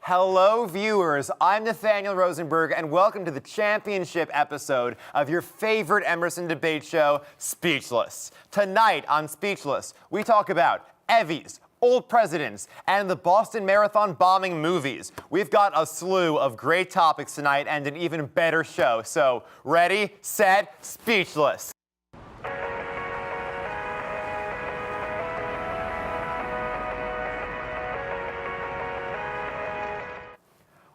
Hello, viewers. I'm Nathaniel Rosenberg, and welcome to the championship episode of your favorite Emerson debate show, Speechless. Tonight on Speechless, we talk about Evvies, old presidents, and the Boston Marathon bombing movies. We've got a slew of great topics tonight and an even better show. So, ready, set, Speechless.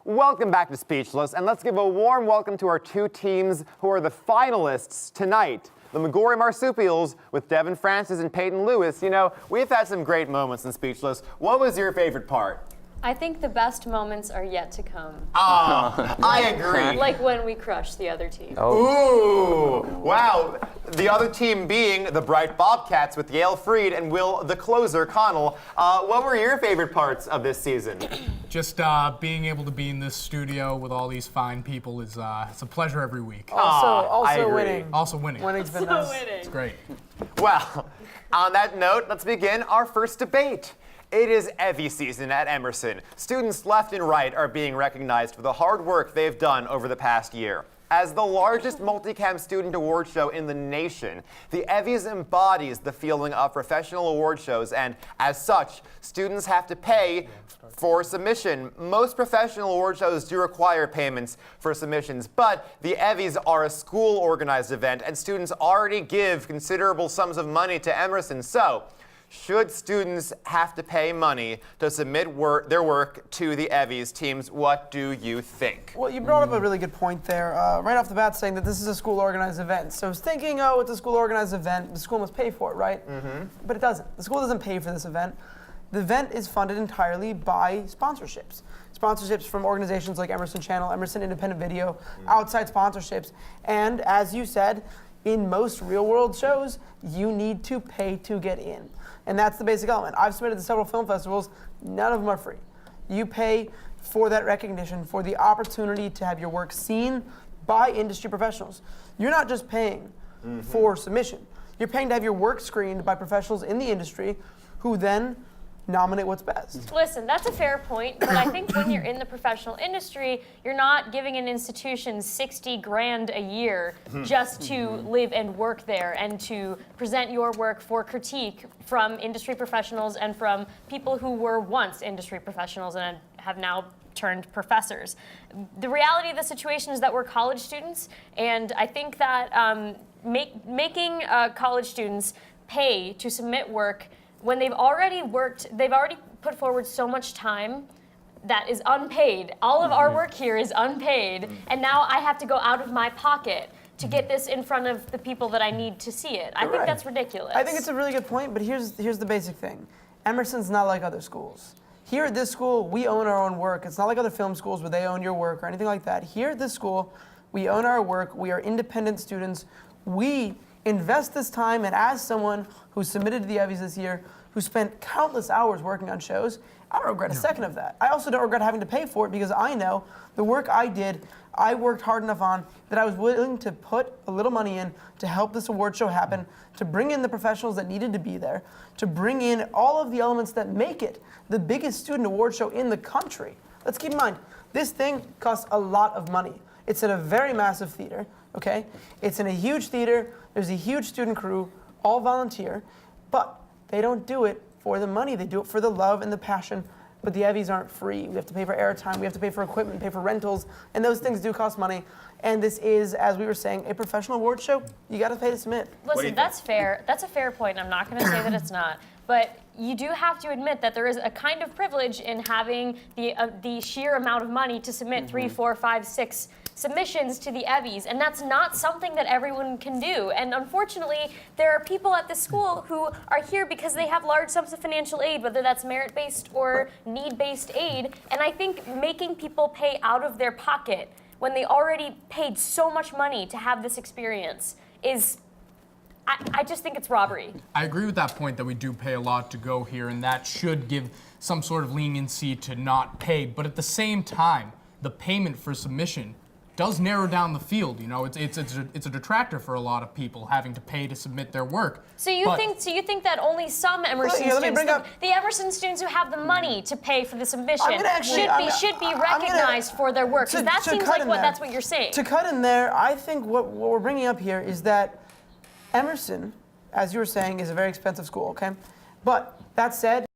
Welcome back to Speechless, and let's give a warm welcome to our two teams who are the finalists tonight. The McGorry Marsupials with Devin Francis and Peyton Lewis. You know, we've had some great moments in Speechless. What was your favorite part? I think the best moments are yet to come. Oh, I agree. Like when we crushed the other team. Oh. Ooh, wow. The other team being the Bright Bobcats with Yale Freed and Will the Closer Connell. What were your favorite parts of this season? Just being able to be in this studio with all these fine people is it's a pleasure every week. Also winning. Also winning. Winning's been nice. It's great. Well, on that note, let's begin our first debate. It is Evie season at Emerson. Students left and right are being recognized for the hard work they've done over the past year. As the largest multicam student award show in the nation, the Evvies embodies the feeling of professional award shows, and as such, students have to pay for submission. Most professional award shows do require payments for submissions, but the Evvies are a school-organized event, and students already give considerable sums of money to Emerson. So, should students have to pay money to submit their work to the Evvies teams? What do you think? Well, you brought up a really good point there, right off the bat, saying that this is a school-organized event. So I was thinking, oh, it's a school-organized event, the school must pay for it, right? Mm-hmm. But it doesn't. The school doesn't pay for this event. The event is funded entirely by sponsorships. Sponsorships from organizations like Emerson Channel, Emerson Independent Video, outside sponsorships. And as you said, in most real-world shows, you need to pay to get in. And that's the basic element. I've submitted to several film festivals. None of them are free. You pay for that recognition, for the opportunity to have your work seen by industry professionals. You're not just paying for submission. You're paying to have your work screened by professionals in the industry who then nominate what's best. Listen, that's a fair point, but I think when you're in the professional industry, you're not giving an institution 60 grand a year just to live and work there and to present your work for critique from industry professionals and from people who were once industry professionals and have now turned professors. The reality of the situation is that we're college students, and I think that making college students pay to submit work when they've already put forward so much time that is unpaid. All of our work here is unpaid, and now I have to go out of my pocket to get this in front of the people that I need to see it. I think that's ridiculous. I think it's a really good point, but here's the basic thing. Emerson's not like other schools. Here at this school, we own our own work. It's not like other film schools where they own your work or anything like that. Here at this school, we own our work. We are independent students. We invest this time, and as someone who submitted to the Evvies this year, who spent countless hours working on shows, I don't regret a second of that. I also don't regret having to pay for it because I know the work I did, I worked hard enough on that I was willing to put a little money in to help this award show happen, to bring in the professionals that needed to be there, to bring in all of the elements that make it the biggest student award show in the country. Let's keep in mind, this thing costs a lot of money. It's in a very massive theater, okay? It's in a huge theater. There's a huge student crew, all volunteer, but they don't do it for the money. They do it for the love and the passion, but the Evvies aren't free. We have to pay for airtime, we have to pay for equipment, pay for rentals, and those things do cost money. And this is, as we were saying, a professional award show. You gotta pay to submit. Listen, that's fair. That's a fair point. I'm not gonna say that it's not. But you do have to admit that there is a kind of privilege in having the sheer amount of money to submit 3, 4, 5, 6 submissions to the Evvies, and that's not something that everyone can do. And unfortunately, there are people at the school who are here because they have large sums of financial aid, whether that's merit-based or need-based aid, and I think making people pay out of their pocket when they already paid so much money to have this experience is, I just think it's robbery. I agree with that point that we do pay a lot to go here, and that should give some sort of leniency to not pay, but at the same time, the payment for submission does narrow down the field. You know, it's a detractor for a lot of people having to pay to submit their work. So you think that only some Emerson Let me students, bring up- the Emerson students who have the money to pay for the submission, I'm gonna actually- should be I'm gonna- recognized for their work? Because that to seems cut like in what there- that's what you're saying. To cut in there, I think what we're bringing up here is that Emerson, as you were saying, is a very expensive school. Okay, but that said.